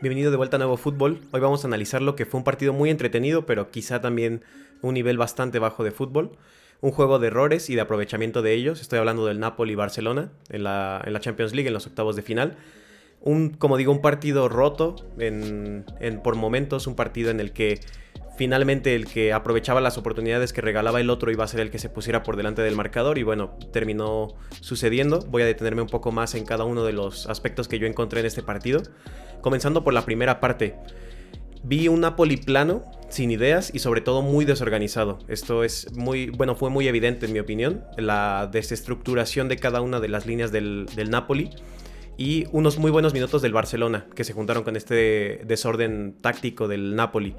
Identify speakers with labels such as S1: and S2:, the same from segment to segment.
S1: Bienvenido de vuelta a Nuevo Fútbol. Hoy vamos a analizar lo que fue un partido muy entretenido, pero quizá también un nivel bastante bajo de fútbol. Un juego de errores y de aprovechamiento de ellos. Estoy hablando del Napoli-Barcelona en la Champions League, en los octavos de final. Como digo, un partido roto por momentos, un partido en el que finalmente el que aprovechaba las oportunidades que regalaba el otro iba a ser el que se pusiera por delante del marcador y bueno, terminó sucediendo. Voy a detenerme un poco más en cada uno de los aspectos que yo encontré en este partido. Comenzando por la primera parte, vi un Napoli plano, sin ideas y sobre todo muy desorganizado. Esto es fue muy evidente en mi opinión, la desestructuración de cada una de las líneas del Napoli y unos muy buenos minutos del Barcelona que se juntaron con este desorden táctico del Napoli.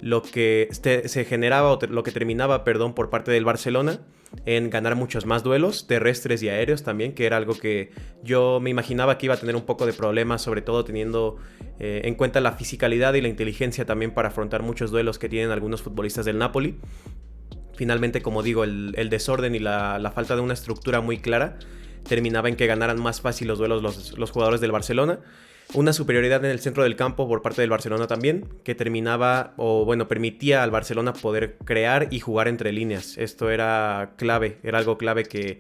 S1: Lo que se generaba, lo que terminaba, perdón, por parte del Barcelona en ganar muchos más duelos, terrestres y aéreos también, que era algo que yo me imaginaba que iba a tener un poco de problemas, sobre todo teniendo en cuenta la fisicalidad y la inteligencia también para afrontar muchos duelos que tienen algunos futbolistas del Napoli. Finalmente, como digo, el desorden y la falta de una estructura muy clara terminaba en que ganaran más fácil los duelos los jugadores del Barcelona. Una superioridad en el centro del campo por parte del Barcelona también, que permitía al Barcelona poder crear y jugar entre líneas. Esto era clave, era algo clave que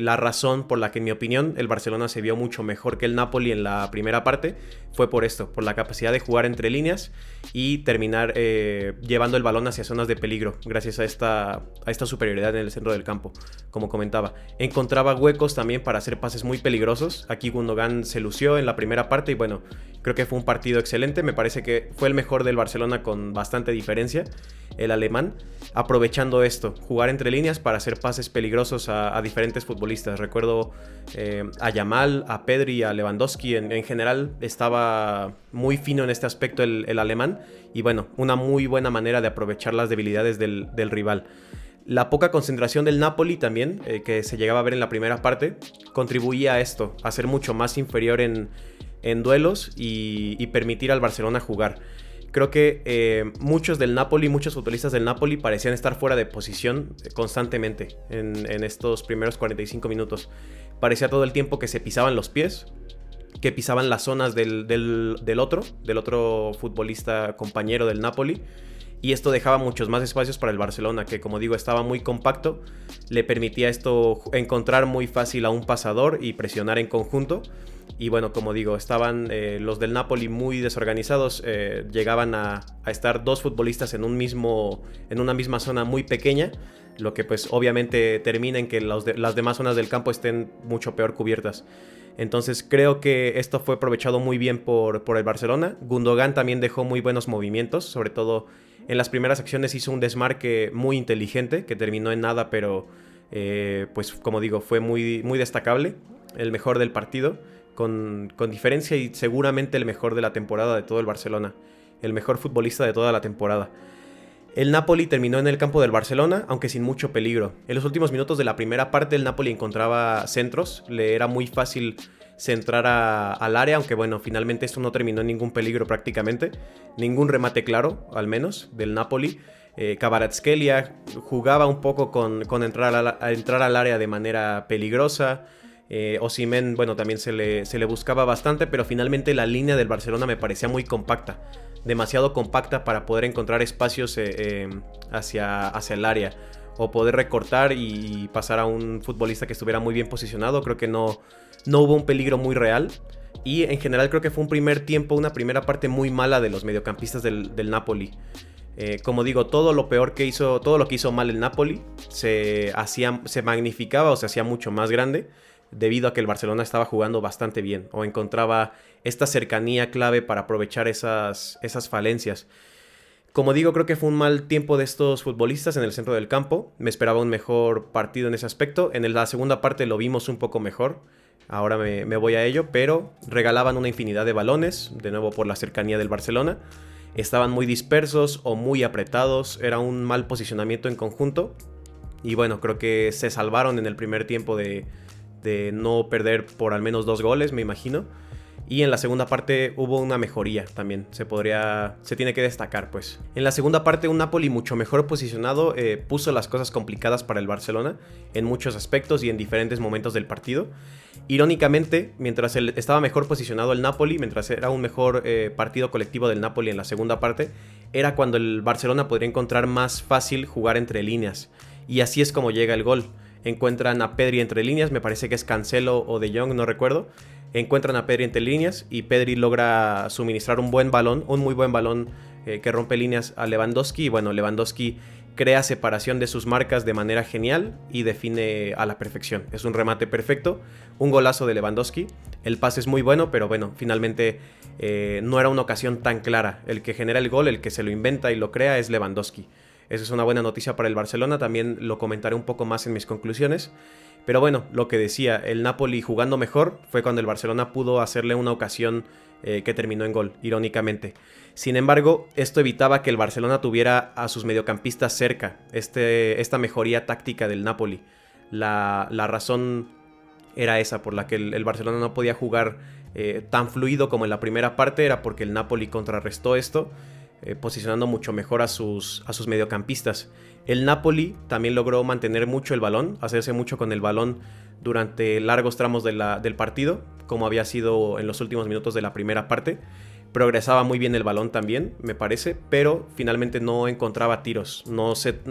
S1: la razón por la que, en mi opinión, el Barcelona se vio mucho mejor que el Napoli en la primera parte fue por esto, por la capacidad de jugar entre líneas y terminar llevando el balón hacia zonas de peligro gracias a esta superioridad en el centro del campo, como comentaba. Encontraba huecos también para hacer pases muy peligrosos. Aquí Gundogan se lució en la primera parte y bueno, creo que fue un partido excelente. Me parece que fue el mejor del Barcelona con bastante diferencia, el alemán, aprovechando esto, jugar entre líneas para hacer pases peligrosos a diferentes futbolistas. Recuerdo a Yamal, a Pedri y a Lewandowski. En general estaba muy fino en este aspecto el alemán y bueno, una muy buena manera de aprovechar las debilidades del rival. La poca concentración del Napoli también, que se llegaba a ver en la primera parte, contribuía a esto, a ser mucho más inferior en duelos y permitir al Barcelona jugar. Creo que muchos futbolistas del Napoli parecían estar fuera de posición constantemente en estos primeros 45 minutos. Parecía todo el tiempo que se pisaban los pies, que pisaban las zonas del otro futbolista compañero del Napoli. Y esto dejaba muchos más espacios para el Barcelona, que como digo estaba muy compacto, le permitía esto encontrar muy fácil a un pasador y presionar en conjunto. Y bueno, como digo, estaban los del Napoli muy desorganizados, llegaban a estar dos futbolistas en una misma zona muy pequeña, lo que pues obviamente termina en que las demás zonas del campo estén mucho peor cubiertas. Entonces creo que esto fue aprovechado muy bien por el Barcelona. Gundogan también dejó muy buenos movimientos, sobre todo en las primeras acciones hizo un desmarque muy inteligente que terminó en nada, pero pues como digo, fue muy, muy destacable, el mejor del partido, con diferencia y seguramente el mejor de la temporada de todo el Barcelona, el mejor futbolista de toda la temporada. El Napoli terminó en el campo del Barcelona, aunque sin mucho peligro. En los últimos minutos de la primera parte el Napoli encontraba centros, le era muy fácil centrar al área, aunque bueno, finalmente esto no terminó en ningún peligro prácticamente, ningún remate claro, al menos, del Napoli. Kvaratskhelia jugaba un poco con entrar al área de manera peligrosa. Osimhen, bueno, también se le buscaba bastante, pero finalmente la línea del Barcelona me parecía muy compacta, demasiado compacta para poder encontrar espacios hacia el área o poder recortar y pasar a un futbolista que estuviera muy bien posicionado. Creo que no hubo un peligro muy real y en general creo que fue una primera parte muy mala de los mediocampistas del Napoli. Como digo, todo lo que hizo mal el Napoli se magnificaba o se hacía mucho más grande debido a que el Barcelona estaba jugando bastante bien o encontraba esta cercanía clave para aprovechar esas falencias. Como digo, creo que fue un mal tiempo de estos futbolistas en el centro del campo. Me esperaba un mejor partido en ese aspecto. En la segunda parte lo vimos un poco mejor. Ahora me voy a ello, pero regalaban una infinidad de balones, de nuevo por la cercanía del Barcelona. Estaban muy dispersos o muy apretados, era un mal posicionamiento en conjunto. Y bueno, creo que se salvaron en el primer tiempo de no perder por al menos 2 goles, me imagino. Y en la segunda parte hubo una mejoría también, se tiene que destacar pues. En la segunda parte un Napoli mucho mejor posicionado puso las cosas complicadas para el Barcelona en muchos aspectos y en diferentes momentos del partido. Irónicamente, mientras estaba mejor posicionado el Napoli, mientras era un mejor partido colectivo del Napoli en la segunda parte, era cuando el Barcelona podría encontrar más fácil jugar entre líneas. Y así es como llega el gol. Encuentran a Pedri entre líneas, me parece que es Cancelo o De Jong, no recuerdo. Encuentran a Pedri entre líneas y Pedri logra suministrar un muy buen balón que rompe líneas a Lewandowski. Y bueno, Lewandowski crea separación de sus marcas de manera genial y define a la perfección. Es un remate perfecto, un golazo de Lewandowski. El pase es muy bueno, pero bueno, finalmente no era una ocasión tan clara. El que genera el gol, el que se lo inventa y lo crea es Lewandowski. Eso es una buena noticia para el Barcelona, también lo comentaré un poco más en mis conclusiones. Pero bueno, lo que decía, el Napoli jugando mejor fue cuando el Barcelona pudo hacerle una ocasión que terminó en gol, irónicamente. Sin embargo, esto evitaba que el Barcelona tuviera a sus mediocampistas cerca, esta mejoría táctica del Napoli. La razón era esa, por la que el Barcelona no podía jugar tan fluido como en la primera parte, era porque el Napoli contrarrestó esto, posicionando mucho mejor a sus mediocampistas. El Napoli también logró mantener mucho el balón, hacerse mucho con el balón durante largos tramos del partido, como había sido en los últimos minutos de la primera parte. Progresaba muy bien el balón también, me parece, pero finalmente no encontraba tiros.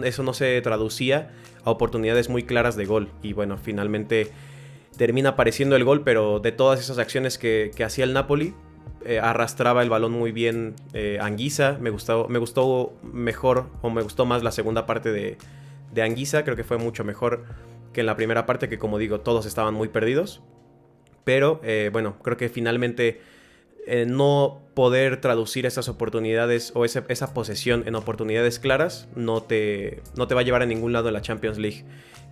S1: Eso no se traducía a oportunidades muy claras de gol. Y bueno, finalmente termina apareciendo el gol, pero de todas esas acciones que hacía el Napoli, arrastraba el balón muy bien Anguissa. Me gustó mejor, o me gustó más la segunda parte de Anguissa. Creo que fue mucho mejor que en la primera parte, que como digo, todos estaban muy perdidos. Pero bueno, creo que finalmente no poder traducir esas oportunidades o esa posesión en oportunidades claras no te va a llevar a ningún lado en la Champions League.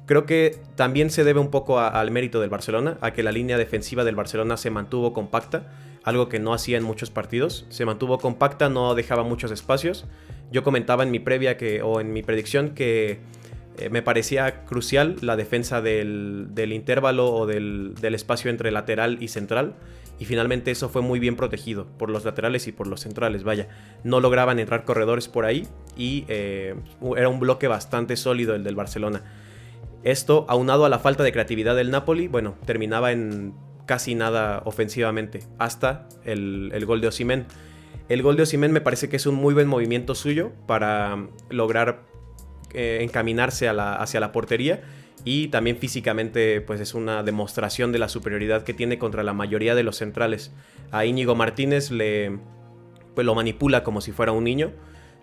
S1: Creo que también se debe un poco al mérito del Barcelona, a que la línea defensiva del Barcelona se mantuvo compacta, algo que no hacía en muchos partidos. Se mantuvo compacta, no dejaba muchos espacios. Yo comentaba en mi previa o en mi predicción que me parecía crucial la defensa del intervalo o del espacio entre lateral y central. Y finalmente eso fue muy bien protegido por los laterales y por los centrales. Vaya, no lograban entrar corredores por ahí y era un bloque bastante sólido el del Barcelona. Esto, aunado a la falta de creatividad del Napoli, bueno, terminaba en casi nada ofensivamente, hasta el gol de Osimhen. El gol de Osimhen me parece que es un muy buen movimiento suyo para lograr encaminarse hacia la portería, y también físicamente pues es una demostración de la superioridad que tiene contra la mayoría de los centrales. A Íñigo Martínez lo manipula como si fuera un niño.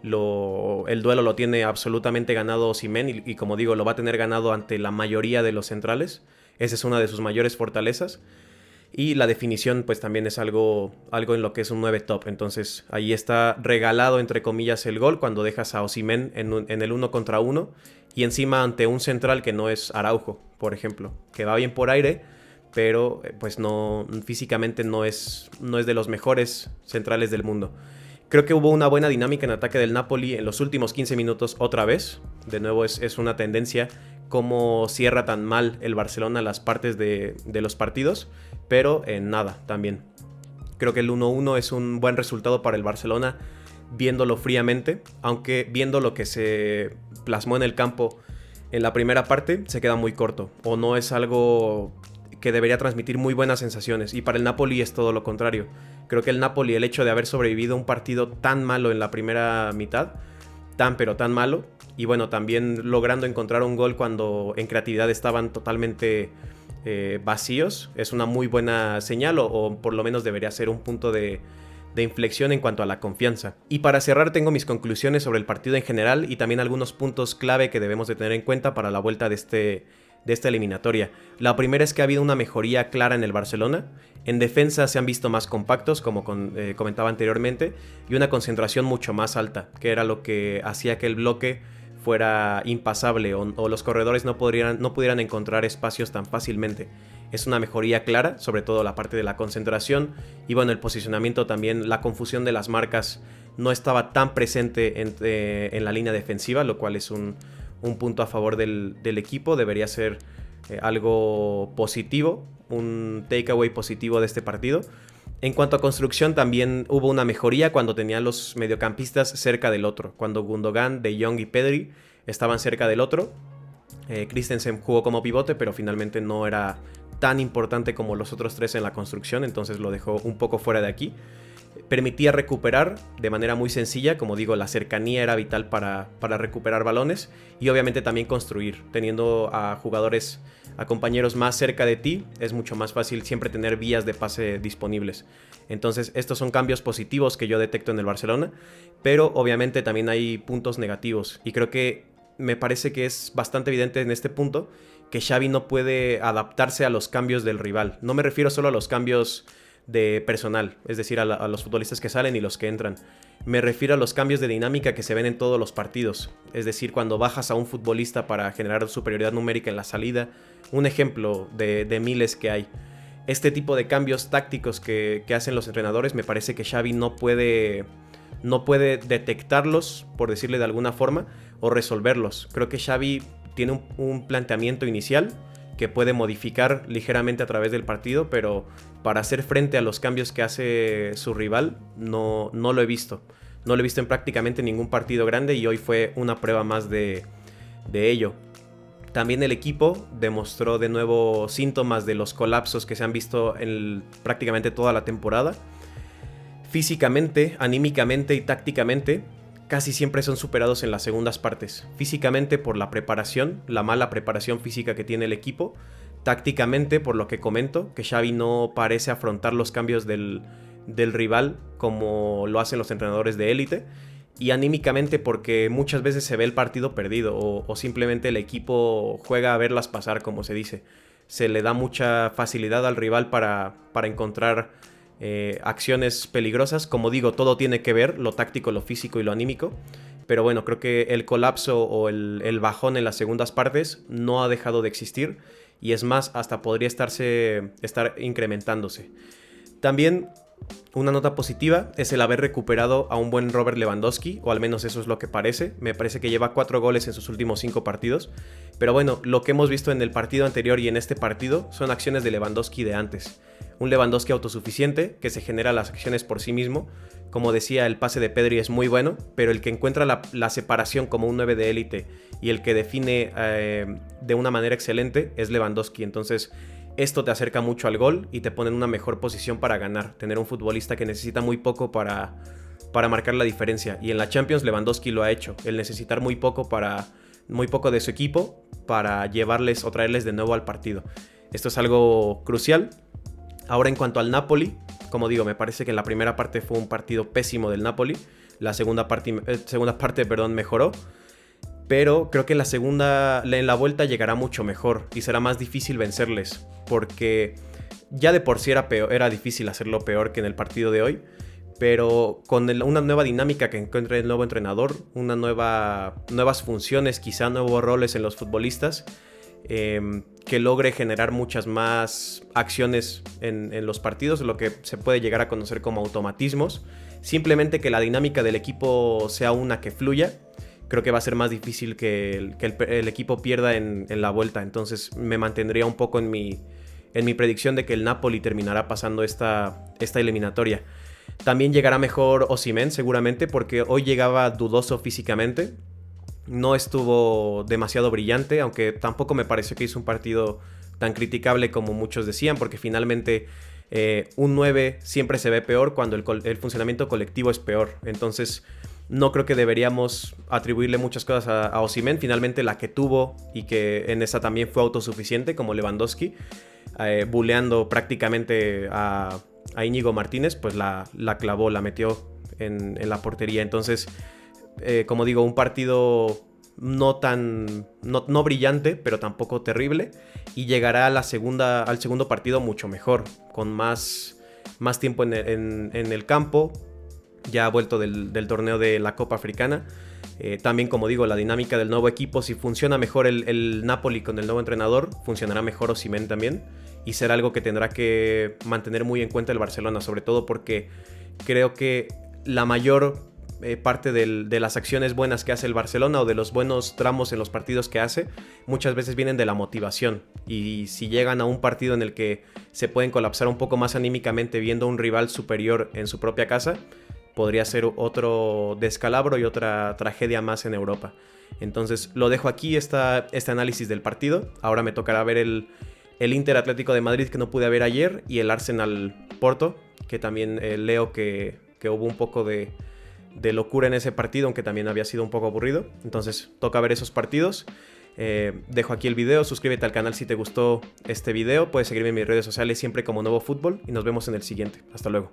S1: El duelo lo tiene absolutamente ganado Osimhen y como digo, lo va a tener ganado ante la mayoría de los centrales. Esa es una de sus mayores fortalezas. Y la definición pues también es algo en lo que es un 9 top. Entonces ahí está regalado entre comillas el gol cuando dejas a Osimhen en el 1 contra 1 y encima ante un central que no es Araujo, por ejemplo, que va bien por aire, pero pues no, físicamente no es de los mejores centrales del mundo. Creo que hubo una buena dinámica en ataque del Napoli en los últimos 15 minutos otra vez. De nuevo es una tendencia cómo cierra tan mal el Barcelona las partes de los partidos, pero en nada también. Creo que el 1-1 es un buen resultado para el Barcelona viéndolo fríamente, aunque viendo lo que se plasmó en el campo en la primera parte se queda muy corto, o no es algo que debería transmitir muy buenas sensaciones, y para el Napoli es todo lo contrario. Creo que el Napoli, el hecho de haber sobrevivido a un partido tan malo en la primera mitad, pero tan malo, y bueno, también logrando encontrar un gol cuando en creatividad estaban totalmente vacíos, es una muy buena señal, o por lo menos debería ser un punto de inflexión en cuanto a la confianza. Y para cerrar tengo mis conclusiones sobre el partido en general y también algunos puntos clave que debemos de tener en cuenta para la vuelta de esta eliminatoria. La primera es que ha habido una mejoría clara en el Barcelona. En defensa se han visto más compactos, como comentaba anteriormente, y una concentración mucho más alta, que era lo que hacía que el bloque fuera impasable o los corredores no pudieran encontrar espacios tan fácilmente. Es una mejoría clara, sobre todo la parte de la concentración y bueno, el posicionamiento también. La confusión de las marcas no estaba tan presente en la línea defensiva, lo cual es un punto a favor del equipo. Debería ser algo positivo, un takeaway positivo de este partido. En cuanto a construcción, también hubo una mejoría cuando tenía los mediocampistas cerca del otro. Cuando Gundogan, De Jong y Pedri estaban cerca del otro. Christensen jugó como pivote, pero finalmente no era tan importante como los otros tres en la construcción, entonces lo dejó un poco fuera de aquí. Permitía recuperar de manera muy sencilla, como digo, la cercanía era vital para recuperar balones y obviamente también construir. Teniendo a jugadores, a compañeros más cerca de ti, es mucho más fácil siempre tener vías de pase disponibles. Entonces estos son cambios positivos que yo detecto en el Barcelona, pero obviamente también hay puntos negativos y creo que me parece que es bastante evidente en este punto que Xavi no puede adaptarse a los cambios del rival. No me refiero solo a los cambios de personal, es decir, a los futbolistas que salen y los que entran. Me refiero a los cambios de dinámica que se ven en todos los partidos. Es decir, cuando bajas a un futbolista para generar superioridad numérica en la salida. Un ejemplo de miles que hay. Este tipo de cambios tácticos que hacen los entrenadores, me parece que Xavi no puede detectarlos, por decirle de alguna forma, o resolverlos. Creo que Xavi tiene un planteamiento inicial que puede modificar ligeramente a través del partido, pero para hacer frente a los cambios que hace su rival no lo he visto. No lo he visto en prácticamente ningún partido grande y hoy fue una prueba más de ello. También el equipo demostró de nuevo síntomas de los colapsos que se han visto en prácticamente toda la temporada. Físicamente, anímicamente y tácticamente casi siempre son superados en las segundas partes. Físicamente por la preparación, la mala preparación física que tiene el equipo. Tácticamente por lo que comento, que Xavi no parece afrontar los cambios del rival como lo hacen los entrenadores de élite. Y anímicamente porque muchas veces se ve el partido perdido o simplemente el equipo juega a verlas pasar, como se dice. Se le da mucha facilidad al rival para encontrar acciones peligrosas. Como digo, todo tiene que ver, lo táctico, lo físico y lo anímico. Pero bueno, creo que el colapso o el bajón en las segundas partes no ha dejado de existir. Y es más, hasta podría estar incrementándose. También una nota positiva es el haber recuperado a un buen Robert Lewandowski, o al menos eso es lo que parece. Me parece que lleva 4 goles en sus últimos 5 partidos. Pero bueno, lo que hemos visto en el partido anterior y en este partido son acciones de Lewandowski de antes. Un Lewandowski autosuficiente, que se genera las acciones por sí mismo. Como decía, el pase de Pedri es muy bueno, pero el que encuentra la separación como un 9 de élite y el que define de una manera excelente es Lewandowski. Entonces esto te acerca mucho al gol y te pone en una mejor posición para ganar. Tener un futbolista que necesita muy poco para marcar la diferencia. Y en la Champions Lewandowski lo ha hecho. El necesitar muy poco de su equipo para llevarles o traerles de nuevo al partido. Esto es algo crucial. Ahora en cuanto al Napoli, como digo, me parece que en la primera parte fue un partido pésimo del Napoli. La segunda parte mejoró. Pero creo que en la vuelta llegará mucho mejor y será más difícil vencerles. Porque ya de por sí era difícil hacerlo peor que en el partido de hoy. Pero con una nueva dinámica que encuentre el nuevo entrenador, nuevas funciones, quizá nuevos roles en los futbolistas, que logre generar muchas más acciones en los partidos, lo que se puede llegar a conocer como automatismos. Simplemente que la dinámica del equipo sea una que fluya. Creo que va a ser más difícil que el equipo pierda en la vuelta. Entonces me mantendría un poco en mi predicción de que el Napoli terminará pasando esta eliminatoria. También llegará mejor Osimhen seguramente, porque hoy llegaba dudoso físicamente. No estuvo demasiado brillante, aunque tampoco me pareció que hizo un partido tan criticable como muchos decían, porque finalmente un 9 siempre se ve peor cuando el funcionamiento colectivo es peor. Entonces no creo que deberíamos atribuirle muchas cosas a Osimhen. Finalmente la que tuvo y que en esa también fue autosuficiente, como Lewandowski, buleando prácticamente a Íñigo Martínez, pues la clavó, la metió en la portería. Entonces, como digo, un partido no brillante, pero tampoco terrible, y llegará al segundo partido mucho mejor, con más tiempo en el campo. Ya ha vuelto del torneo de la Copa Africana. También, como digo, la dinámica del nuevo equipo, si funciona mejor el Napoli con el nuevo entrenador, funcionará mejor Osimhen también, y será algo que tendrá que mantener muy en cuenta el Barcelona, sobre todo porque creo que la mayor parte de las acciones buenas que hace el Barcelona o de los buenos tramos en los partidos que hace, muchas veces vienen de la motivación. Y si llegan a un partido en el que se pueden colapsar un poco más anímicamente viendo a un rival superior en su propia casa, podría ser otro descalabro y otra tragedia más en Europa. Entonces lo dejo aquí, este análisis del partido. Ahora me tocará ver el Inter Atlético de Madrid, que no pude ver ayer, y el Arsenal Porto, que también leo que hubo un poco de locura en ese partido, aunque también había sido un poco aburrido. Entonces toca ver esos partidos. Dejo aquí el video, suscríbete al canal si te gustó este video, puedes seguirme en mis redes sociales siempre como Nuevo Fútbol y nos vemos en el siguiente. Hasta luego.